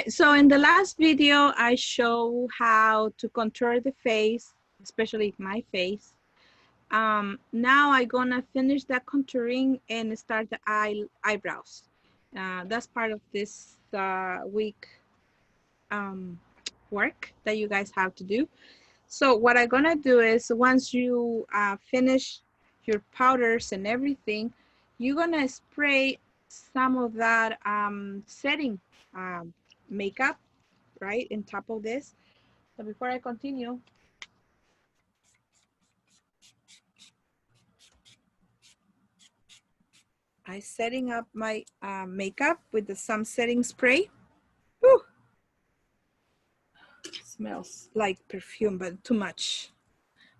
right, so in the last video, I show how to contour the face, especially my face. Now I'm gonna finish that contouring and start the eyebrows. That's part of this week work that you guys have to do. So what I'm gonna do is once you finish your powders and everything, you're gonna spray some of that setting makeup right on top of this. So before I continue, I'm setting up my makeup with the some setting spray. Whew. Smells like perfume, but too much.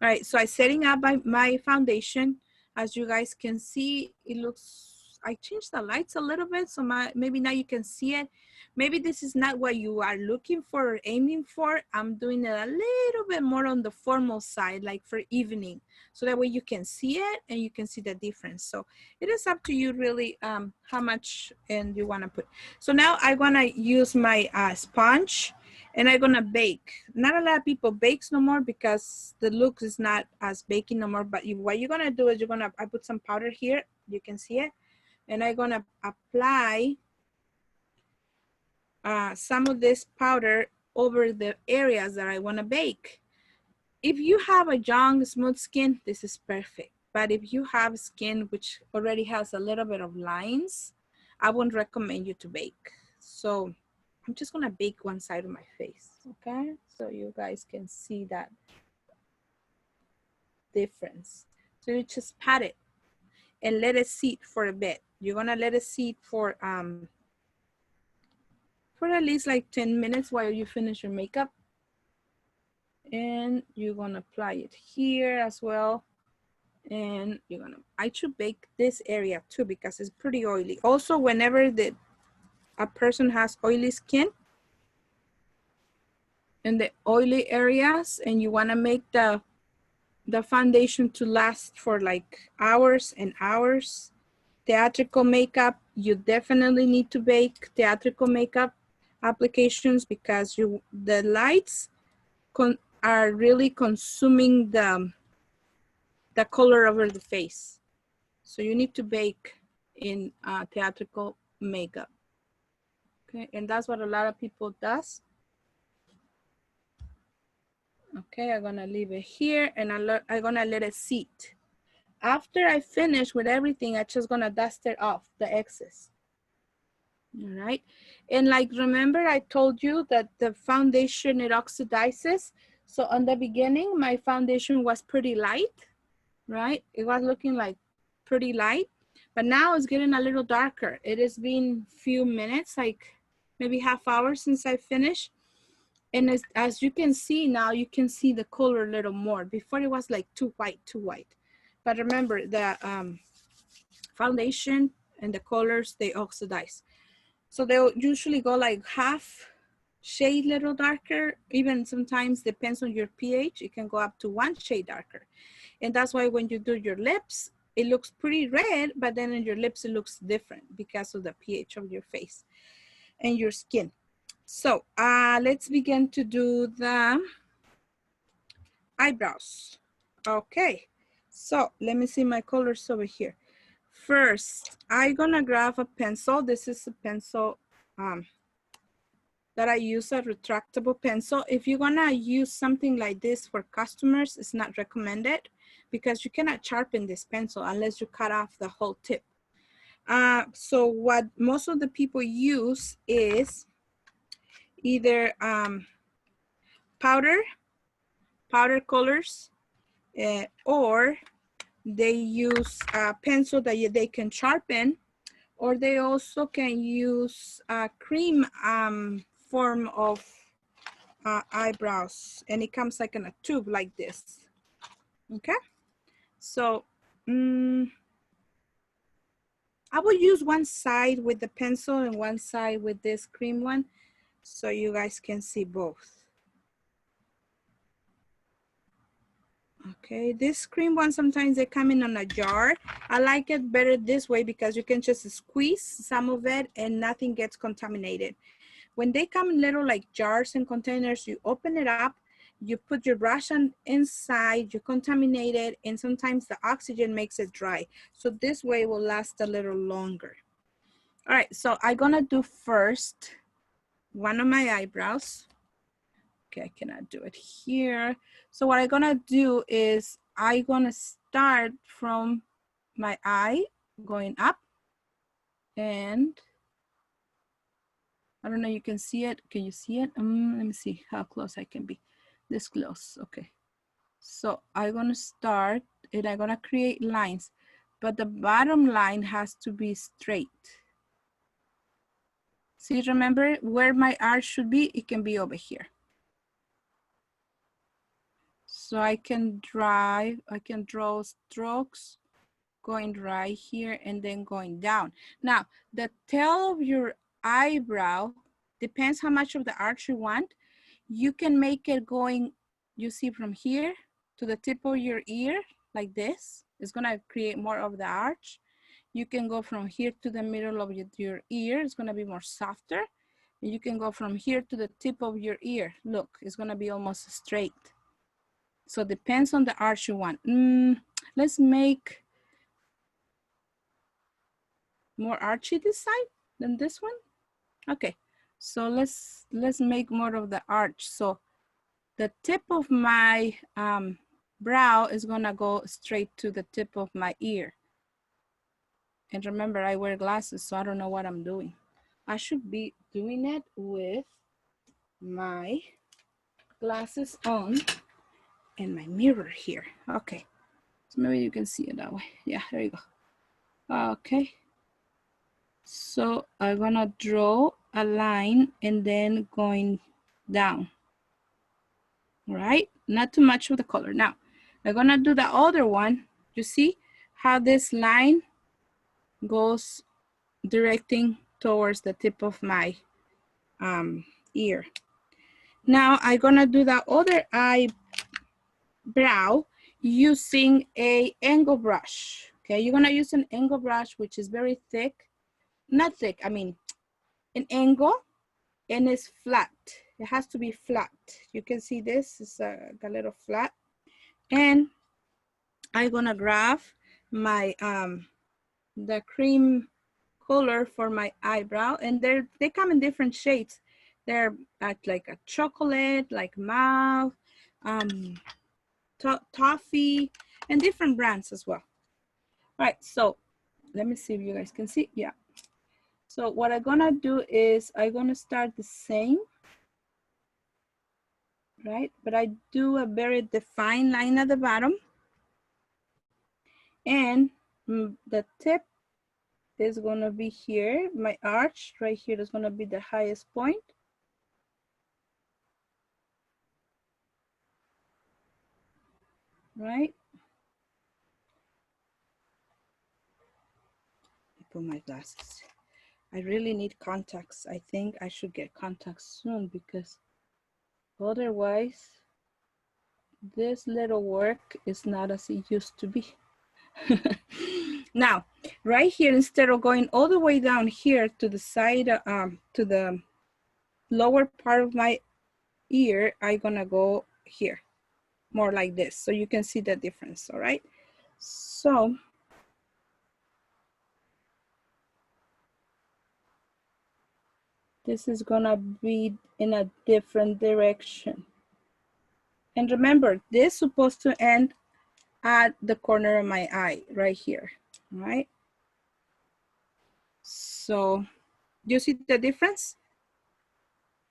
All right, so I'm setting up my foundation. As you guys can see, it looks, I changed the lights a little bit, so maybe now you can see it. Maybe this is not what you are looking for or aiming for. I'm doing it a little bit more on the formal side, like for evening. So that way you can see it and you can see the difference. So it is up to you really how much and you wanna put. So now I'm gonna use my sponge and I'm gonna bake. Not a lot of people bakes no more because the look is not as baking no more, but what you're gonna do is I put some powder here, you can see it, and I'm gonna apply some of this powder over the areas that I wanna bake. If you have a young, smooth skin, this is perfect. But if you have skin which already has a little bit of lines, I wouldn't recommend you to bake. So I'm just gonna bake one side of my face, okay? So you guys can see that difference. So you just pat it and let it sit for a bit. You're gonna let it sit for at least like 10 minutes while you finish your makeup. And you're gonna apply it here as well. And I should bake this area too because it's pretty oily. Also, whenever a person has oily skin, in the oily areas and you want to make the foundation to last for like hours and hours, theatrical makeup, you definitely need to bake theatrical makeup applications because the lights are really consuming the color over the face. So you need to bake in theatrical makeup. Okay, and that's what a lot of people does. Okay, I'm gonna leave it here and I'm gonna let it sit. After I finish with everything, I'm just gonna dust it off, the excess. All right, and like remember I told you that the foundation, it oxidizes. So on the beginning, my foundation was pretty light, right? It was looking like pretty light, but now it's getting a little darker. It has been few minutes, like maybe half hour since I finished. And as you can see now, you can see the color a little more. Before it was like too white. But remember the foundation and the colors, they oxidize. So they'll usually go like half shade little darker. Even sometimes depends on your pH, it can go up to 1 shade darker. And that's why when you do your lips, it looks pretty red, but then in your lips, it looks different because of the pH of your face and your skin. So let's begin to do the eyebrows. Okay, so let me see my colors over here. First, I'm gonna grab a pencil. This is a pencil that I use, a retractable pencil. If you're gonna use something like this for customers, it's not recommended because you cannot sharpen this pencil unless you cut off the whole tip. So what most of the people use is either powder colors, or they use a pencil that they can sharpen, or they also can use a cream form of eyebrows, and it comes like in a tube like this. Okay, so I will use one side with the pencil and one side with this cream one so you guys can see both. Okay, this cream one, sometimes they come in a jar. I like it better this way because you can just squeeze some of it and nothing gets contaminated. When they come in little like jars and containers, you open it up, you put your brush on inside, you contaminate it, and sometimes the oxygen makes it dry. So this way it will last a little longer. All right, so I'm gonna do first one of my eyebrows. Okay, I cannot do it here. So what I'm gonna do is I'm gonna start from my eye going up, and I don't know, you can see it. Can you see it? Let me see how close I can be. This close, okay. So I'm gonna start and I'm gonna create lines, but the bottom line has to be straight. See, remember where my arch should be? It can be over here. So I can draw strokes going right here and then going down. Now, the tail of your eyebrow depends how much of the arch you want. You can make it going, you see, from here to the tip of your ear, like this. It's gonna create more of the arch. You can go from here to the middle of your ear. It's gonna be more softer. You can go from here to the tip of your ear. Look, it's gonna be almost straight. So depends on the arch you want. Let's make more archy this side than this one. Okay, so let's make more of the arch. So the tip of my brow is gonna go straight to the tip of my ear. And remember, I wear glasses, so I don't know what I'm doing. I should be doing it with my glasses on and my mirror here. Okay, so maybe you can see it that way. Yeah, there you go. Okay, so I'm gonna draw a line and then going down. All right, not too much of the color. Now, I'm gonna do the other one. You see how this line goes directing towards the tip of my ear. Now I'm gonna do the other eyebrow using a angle brush. Okay, you're gonna use an angle brush which is very thick, not thick, I mean an angle, and it's flat. It has to be flat. You can see this is a little flat, and I'm gonna grab my the cream color for my eyebrow, and they come in different shades. They're like a chocolate, like mauve, toffee, and different brands as well. All right, so let me see if you guys can see. Yeah. So what I'm gonna do is I'm gonna start the same, right? But I do a very defined line at the bottom, and the tip is gonna be here. My arch right here is gonna be the highest point. Right? I put my glasses. I really need contacts. I think I should get contacts soon because otherwise this little work is not as it used to be. Now, right here, instead of going all the way down here to the side, to the lower part of my ear, I'm gonna go here, more like this, so you can see the difference, all right? So, this is gonna be in a different direction. And remember, this is supposed to end at the corner of my eye, right here, all right? So, you see the difference?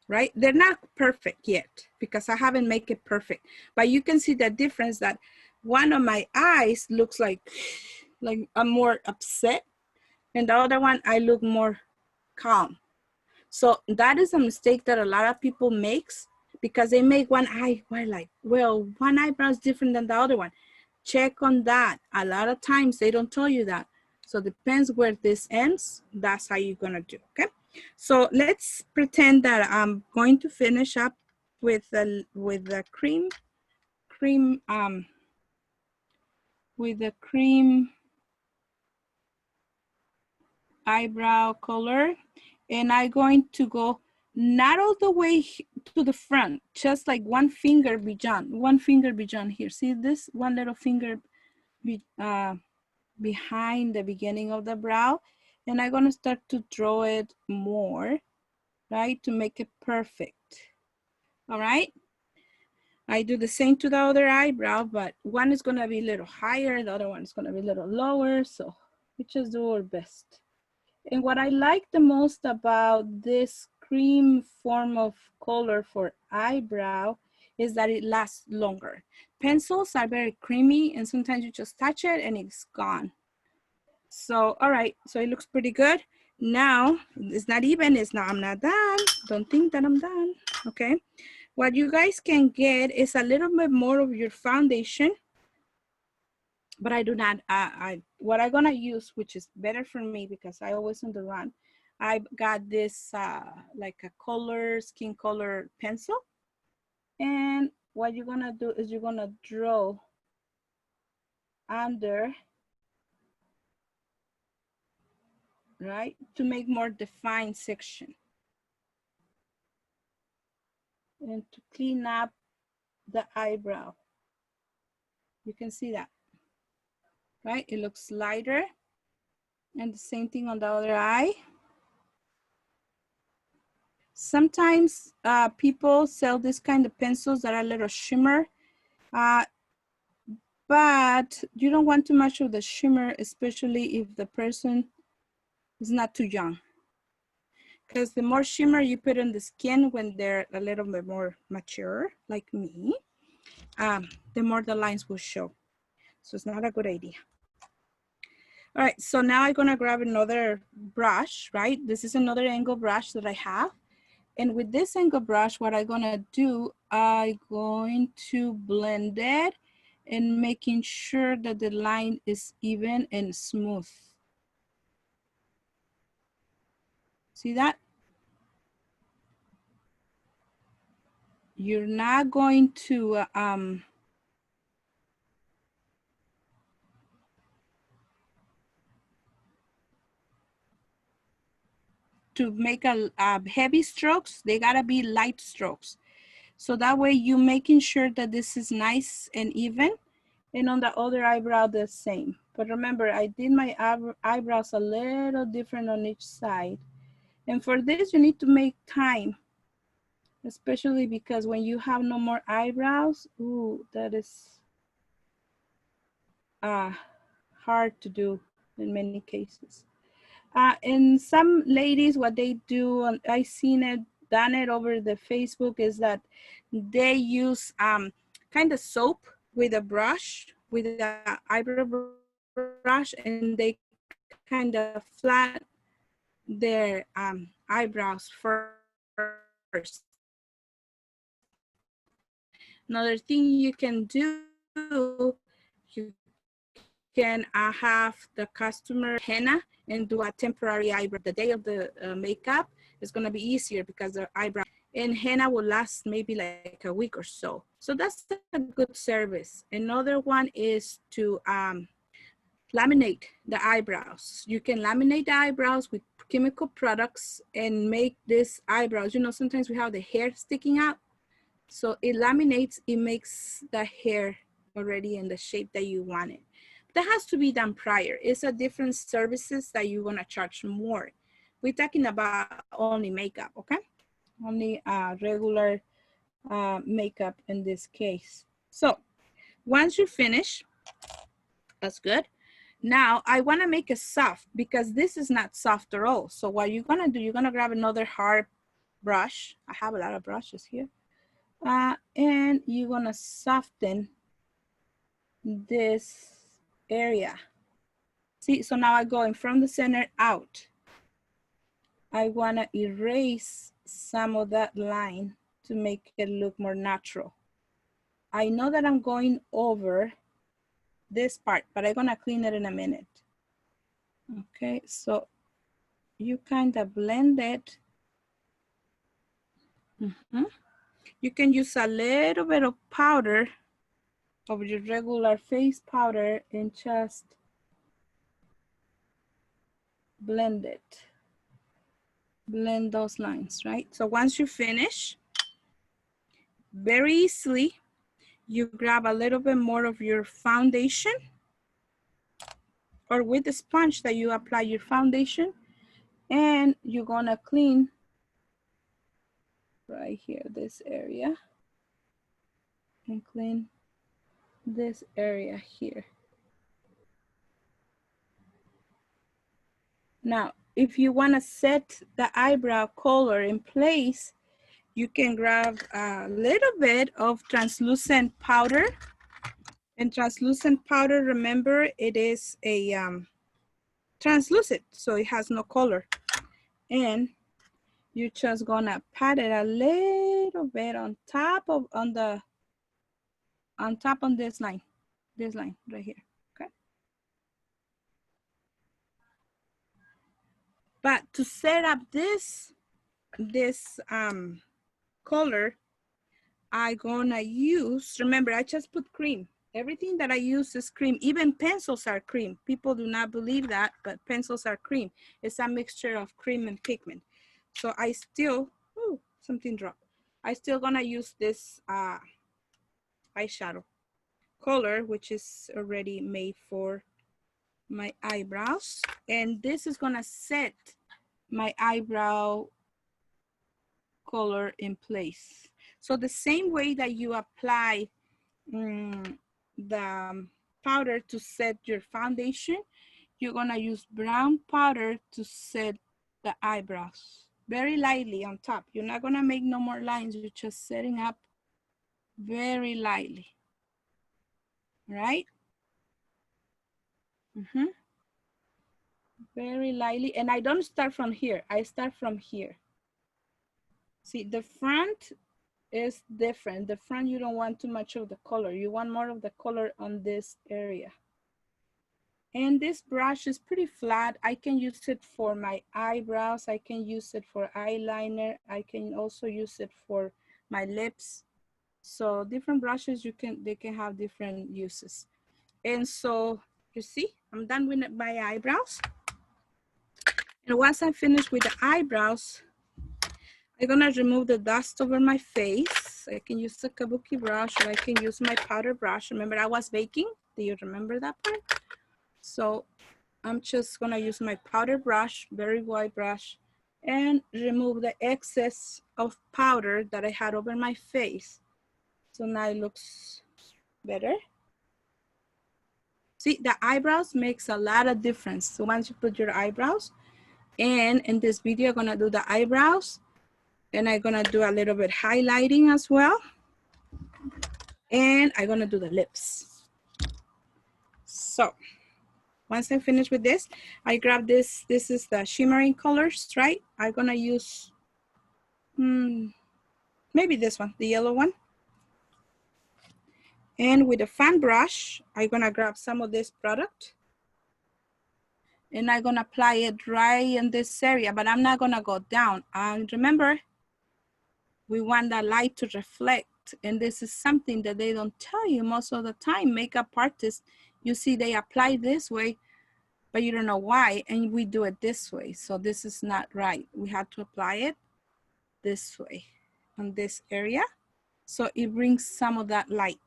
Right? They're not perfect yet because I haven't made it perfect, but you can see the difference that one of my eyes looks like I'm more upset, and the other one I look more calm. So that is a mistake that a lot of people makes because they make one eye, well, one eyebrow is different than the other one. Check on that. A lot of times they don't tell you that. So it depends where this ends. That's how you're gonna do, okay? So let's pretend that I'm going to finish up with the cream eyebrow color, and I'm going to go not all the way to the front, just like one finger beyond here. See this one little finger behind the beginning of the brow, and I'm gonna start to draw it more, right, to make it perfect. All right. I do the same to the other eyebrow, but one is gonna be a little higher, the other one is gonna be a little lower, so we just do our best. And what I like the most about this cream form of color for eyebrow is that it lasts longer. Pencils are very creamy and sometimes you just touch it and it's gone. So, all right, so it looks pretty good. Now, it's not even, I'm not done. Don't think that I'm done, okay? What you guys can get is a little bit more of your foundation, but I do not, what I'm gonna use, which is better for me because I always on the run, I got this like a skin color pencil. And what you're gonna do is you're gonna draw under, right, to make more defined section. And to clean up the eyebrow. You can see that, right? It looks lighter. And the same thing on the other eye. Sometimes people sell this kind of pencils that are a little shimmer, but you don't want too much of the shimmer, especially if the person is not too young. Because the more shimmer you put on the skin when they're a little bit more mature, like me, the more the lines will show. So it's not a good idea. All right, so now I'm gonna grab another brush, right? This is another angle brush that I have. And with this angle brush, what I'm gonna do, I'm going to blend it and making sure that the line is even and smooth. See that? You're not going to make a heavy strokes. They gotta be light strokes. So that way you're making sure that this is nice and even. And on the other eyebrow, the same. But remember, I did my eyebrows a little different on each side. And for this, you need to make time, especially because when you have no more eyebrows, ooh, that is hard to do in many cases. And some ladies, what they do, and I seen it, done it over the Facebook, is that they use kind of soap with a brush, with an eyebrow brush, and they kind of flat their eyebrows first. Another thing you can do, you can have the customer henna and do a temporary eyebrow. The day of the makeup is gonna be easier because the eyebrow and henna will last maybe like a week or so. So that's a good service. Another one is to laminate the eyebrows. You can laminate the eyebrows with chemical products and make this eyebrows. You know, sometimes we have the hair sticking out. So it laminates, it makes the hair already in the shape that you want it. That has to be done prior. It's a different services that you're gonna charge more. We're talking about only makeup, okay? Only regular makeup in this case. So once you finish, that's good. Now I wanna make it soft because this is not soft at all. So what you're gonna do, you're gonna grab another hard brush. I have a lot of brushes here. And you're gonna soften this area. See, so now I'm going from the center out. I wanna erase some of that line to make it look more natural. I know that I'm going over this part, but I'm gonna clean it in a minute. Okay, so you kind of blend it. You can use a little bit of powder of your regular face powder and just blend it. blend those lines, right? So once you finish, very easily, you grab a little bit more of your foundation, or with the sponge that you apply your foundation, and you're gonna clean right here, this area, and clean this area here. Now, if you wanna set the eyebrow color in place, you can grab a little bit of translucent powder. And translucent powder, remember, it is a translucent, so it has no color. And you're just gonna pat it a little bit on top of on this line right here. Okay. But to set up this color, I gonna use, remember, I just put cream. Everything that I use is cream. Even pencils are cream. People do not believe that, but pencils are cream. It's a mixture of cream and pigment. So I still, ooh, something dropped. I still gonna use this eyeshadow color, which is already made for my eyebrows. And this is gonna set my eyebrow color in place. So the same way that you apply the powder to set your foundation, you're gonna use brown powder to set the eyebrows. Very lightly on top. You're not gonna make no more lines. You're just setting up very lightly, right? Very lightly. And I don't start from here. I start from here. See, the front is different. The front, you don't want too much of the color. You want more of the color on this area. And this brush is pretty flat. I can use it for my eyebrows. I can use it for eyeliner. I can also use it for my lips. So different brushes, they can have different uses. And so you see, I'm done with my eyebrows. And once I'm finished with the eyebrows, I'm gonna remove the dust over my face. I can use the kabuki brush, or I can use my powder brush. Remember, I was baking. Do you remember that part? So I'm just gonna use my powder brush, very wide brush, and remove the excess of powder that I had over my face. So now it looks better. See, the eyebrows makes a lot of difference. So once you put your eyebrows, and in this video, I'm gonna do the eyebrows, and I'm gonna do a little bit highlighting as well. And I'm gonna do the lips. So once I finish with this, I grab this. This is the shimmering colors, right? I'm gonna use maybe this one, the yellow one. And with a fan brush, I'm gonna grab some of this product. And I'm gonna apply it right in this area, but I'm not gonna go down. And remember, we want the light to reflect. And this is something that they don't tell you most of the time. Makeup artists, you see they apply this way, but you don't know why, and we do it this way. So this is not right. We have to apply it this way on this area. So it brings some of that light.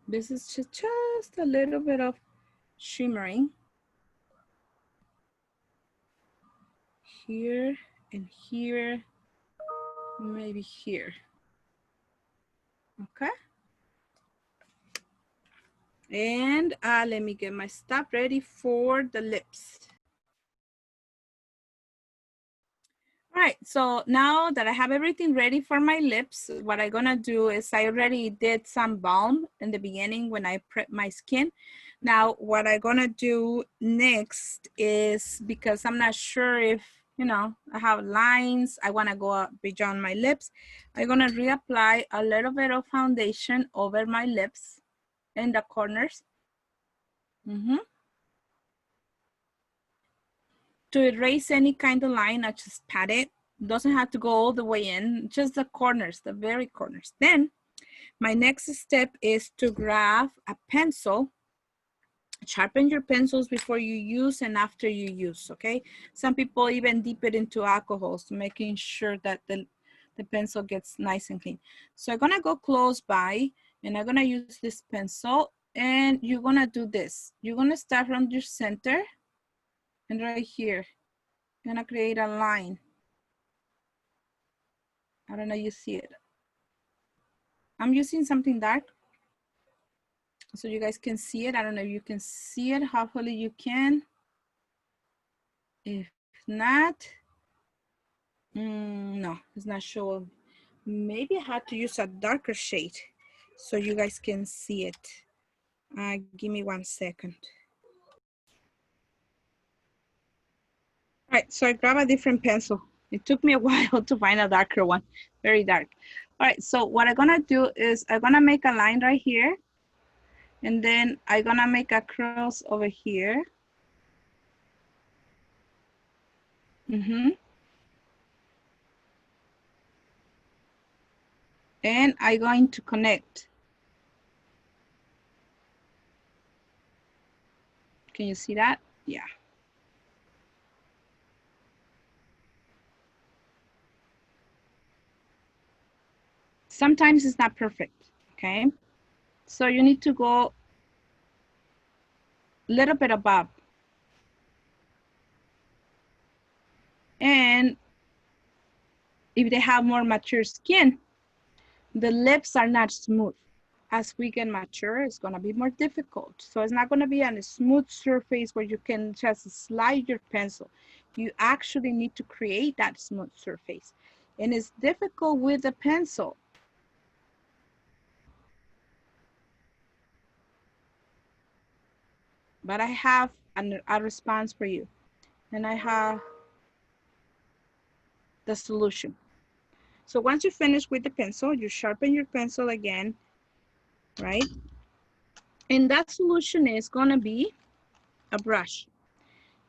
This is just a little bit of shimmering here and here, maybe here, okay? And let me get my stuff ready for the lips. All right, so now that I have everything ready for my lips, what I'm gonna do is I already did some balm in the beginning when I prep my skin. Now, what I'm gonna do next is, because I'm not sure if, you know, I have lines, I wanna go up beyond my lips, I'm gonna reapply a little bit of foundation over my lips in the corners. To erase any kind of line, I just pat it. Doesn't have to go all the way in, just the corners, the very corners. Then my next step is to grab a pencil Sharpen your pencils before you use and after you use, okay? Some people even dip it into alcohol, so making sure that the pencil gets nice and clean. So I'm gonna go close by and I'm gonna use this pencil and you're gonna do this. You're gonna start from your center and right here, you're gonna create a line. I don't know, you see it. I'm using something dark so you guys can see it. I don't know if you can see it. Hopefully you can. If not, no, it's not showing. Maybe I had to use a darker shade so you guys can see it. Give me 1 second. All right, so I grab a different pencil. It took me a while to find a darker one, very dark. All right, so what I'm gonna do is I'm gonna make a line right here, and then I'm gonna make a cross over here. And I'm going to connect. Can you see that? Yeah. Sometimes it's not perfect, okay? So you need to go a little bit above. And if they have more mature skin, the lips are not smooth. As we get mature, it's gonna be more difficult. So it's not gonna be on a smooth surface where you can just slide your pencil. You actually need to create that smooth surface. And it's difficult with the pencil. But I have a response for you. And I have the solution. So once you finish with the pencil, you sharpen your pencil again, right? And that solution is gonna be a brush.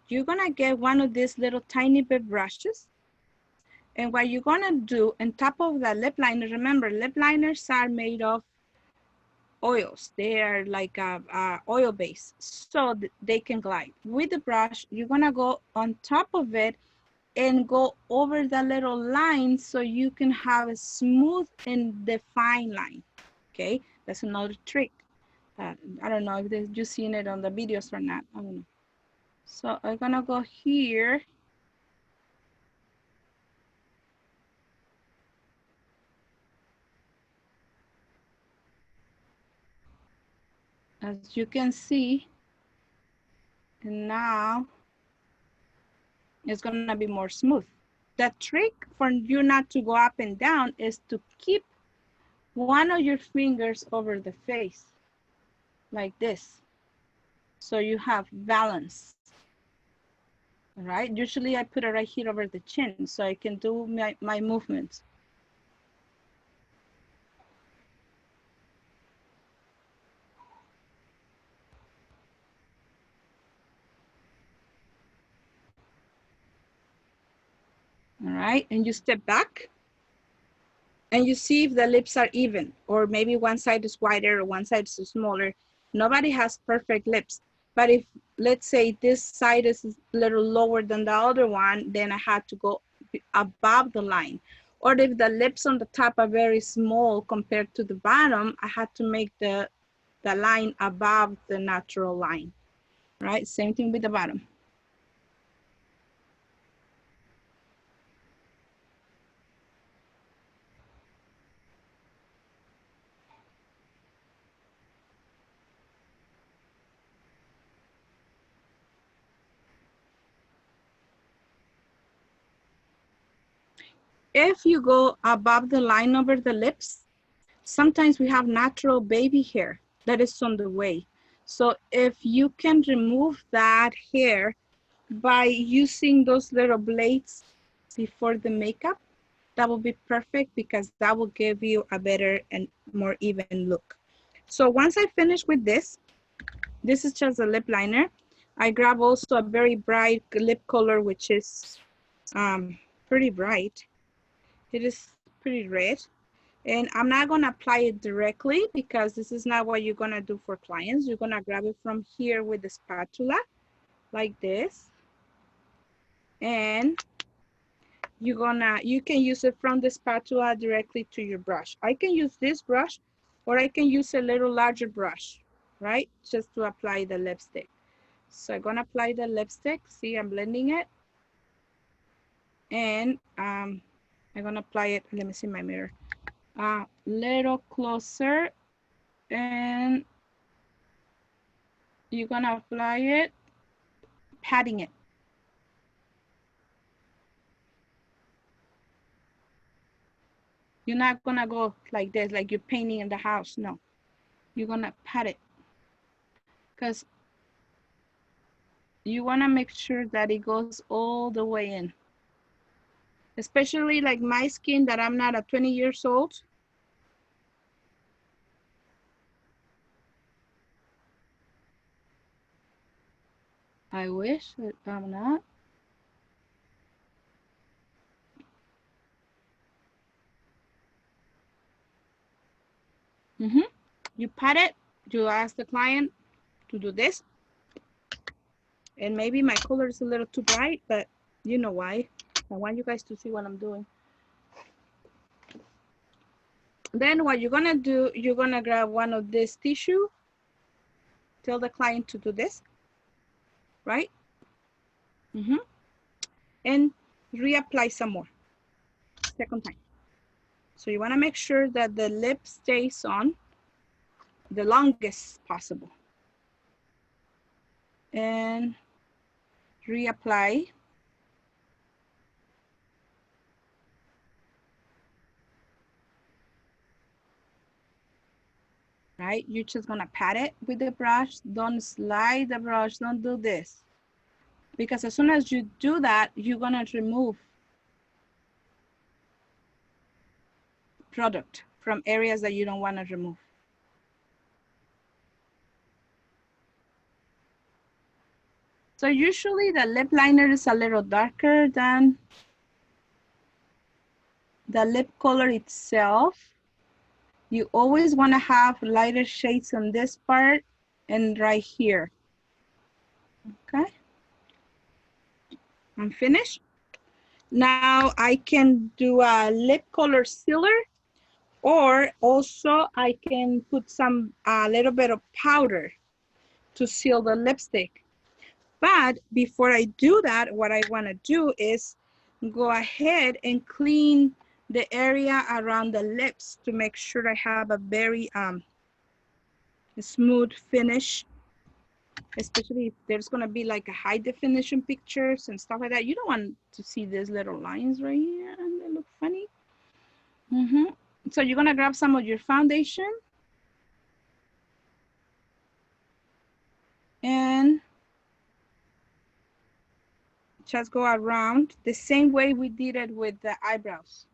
You're gonna get one of these little tiny bit brushes. And what you're gonna do on top of the lip liner, remember, lip liners are made of oils. They are like a oil base, so they can glide. With the brush, you're gonna go on top of it and go over the little line so you can have a smooth and defined line, okay? That's another trick. I don't know if you've seen it on the videos or not, I don't know. So I'm gonna go here. As you can see, and now it's gonna be more smooth. The trick for you not to go up and down is to keep one of your fingers over the face, like this. So you have balance. All right, usually I put it right here over the chin so I can do my movements. All right, and you step back and you see if the lips are even, or maybe one side is wider or one side is smaller. Nobody has perfect lips, but if, let's say this side is a little lower than the other one, then I had to go above the line. Or if the lips on the top are very small compared to the bottom, I had to make the line above the natural line, right? Same thing with the bottom. If you go above the line over the lips, sometimes we have natural baby hair that is on the way. So if you can remove that hair by using those little blades before the makeup, that will be perfect because that will give you a better and more even look. So once I finish with this is just a lip liner. I grab also a very bright lip color, which is pretty bright. It is pretty red. And I'm not gonna apply it directly because this is not what you're gonna do for clients. You're gonna grab it from here with the spatula like this. And you can use it from the spatula directly to your brush. I can use this brush or I can use a little larger brush, right? Just to apply the lipstick. So I'm gonna apply the lipstick. See, I'm blending it. And I'm gonna apply it, let me see my mirror. A little closer, and you're gonna apply it, patting it. You're not gonna go like this, like you're painting in the house. No, you're gonna pat it because you wanna make sure that it goes all the way in. Especially like my skin that I'm not at 20 years old. I wish that I'm not. You pat it, you ask the client to do this. And maybe my color is a little too bright, but you know why. I want you guys to see what I'm doing. Then what you're gonna do, you're gonna grab one of this tissue, tell the client to do this, right? And reapply some more, second time. So you wanna make sure that the lip stays on the longest possible. And reapply. Right, you're just gonna pat it with the brush. Don't slide the brush, don't do this. Because as soon as you do that, you're gonna remove product from areas that you don't wanna remove. So usually the lip liner is a little darker than the lip color itself. You always wanna have lighter shades on this part and right here, okay? I'm finished. Now I can do a lip color sealer, or also I can put a little bit of powder to seal the lipstick. But before I do that, what I wanna do is go ahead and clean the area around the lips to make sure I have a very smooth finish, especially if there's gonna be like a high definition pictures and stuff like that. You don't want to see these little lines right here and they look funny. So you're gonna grab some of your foundation and just go around the same way we did it with the eyebrows.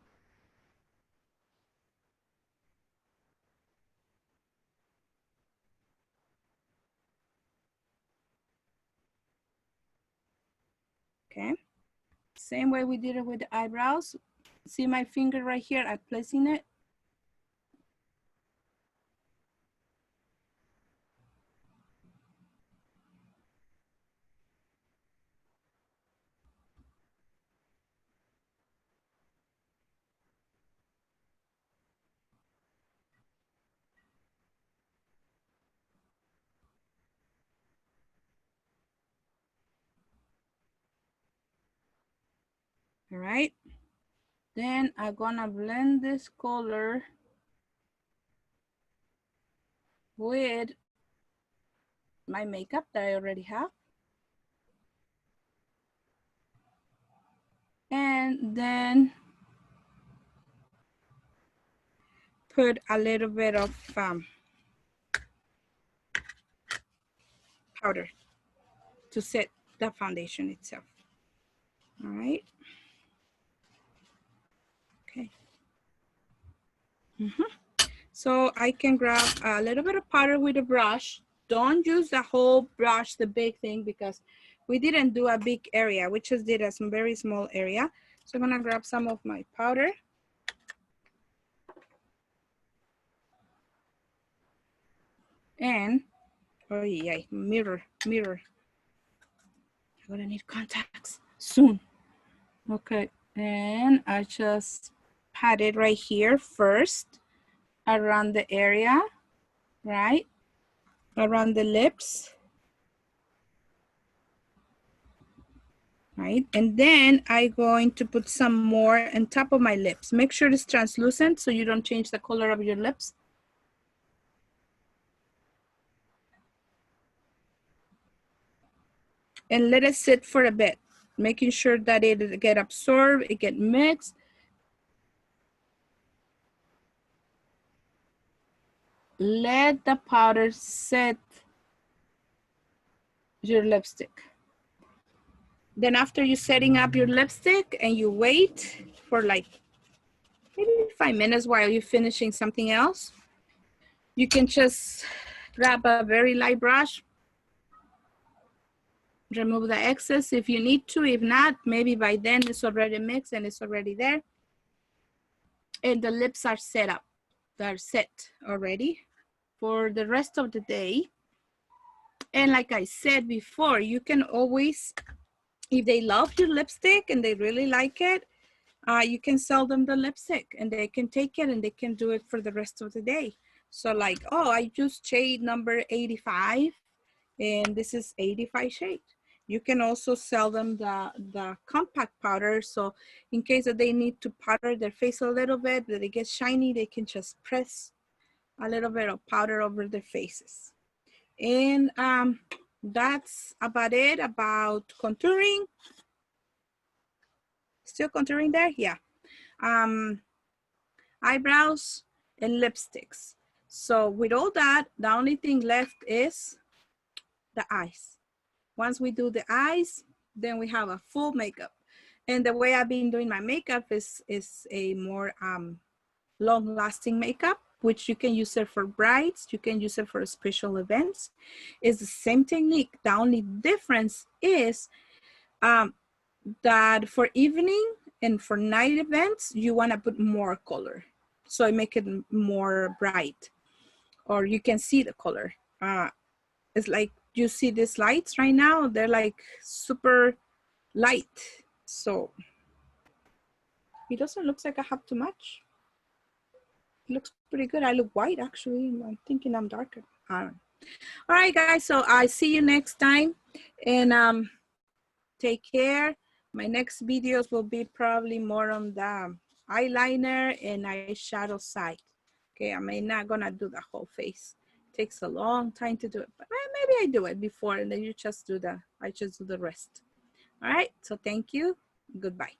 Okay, same way we did it with the eyebrows. See my finger right here, I'm placing it. All right, then I'm gonna blend this color with my makeup that I already have. And then put a little bit of powder to set the foundation itself. All right. Okay. So I can grab a little bit of powder with a brush. Don't use the whole brush, the big thing, because we didn't do a big area. We just did a very small area. So I'm gonna grab some of my powder. And, oh yeah, mirror. I'm gonna need contacts soon. Okay, and I just pat it right here first around the area, right? Around the lips, right? And then I'm going to put some more on top of my lips. Make sure it's translucent so you don't change the color of your lips. And let it sit for a bit, making sure that it get absorbed, it get mixed. Let the powder set your lipstick. Then after you setting up your lipstick and you wait for like maybe 5 minutes while you're finishing something else, you can just grab a very light brush, remove the excess if you need to. If not, maybe by then it's already mixed and it's already there. And the lips are set up, they're set already for the rest of the day. And like I said before, you can always, if they love your lipstick and they really like it, you can sell them the lipstick and they can take it and they can do it for the rest of the day. So like, oh, I used shade number 85 and this is 85 shade. You can also sell them the compact powder. So in case that they need to powder their face a little bit, that it gets shiny, they can just press a little bit of powder over their faces. And that's about it about contouring. Still contouring there? Yeah. Eyebrows and lipsticks. So with all that, the only thing left is the eyes. Once we do the eyes, then we have a full makeup. And the way I've been doing my makeup is a more long-lasting makeup, which you can use it for brides, you can use it for special events. It's the same technique. The only difference is that for evening and for night events, you want to put more color. So I make it more bright, or you can see the color. It's like you see these lights right now, they're like super light. So it doesn't look like I have too much. It looks pretty good. I look white actually. I'm thinking I'm darker. I don't know. All right, guys. So I see you next time, and take care. My next videos will be probably more on the eyeliner and eyeshadow side. Okay, I may not gonna do the whole face. It takes a long time to do it, but maybe I do it before and then you just do I just do the rest. All right, so thank you. Goodbye.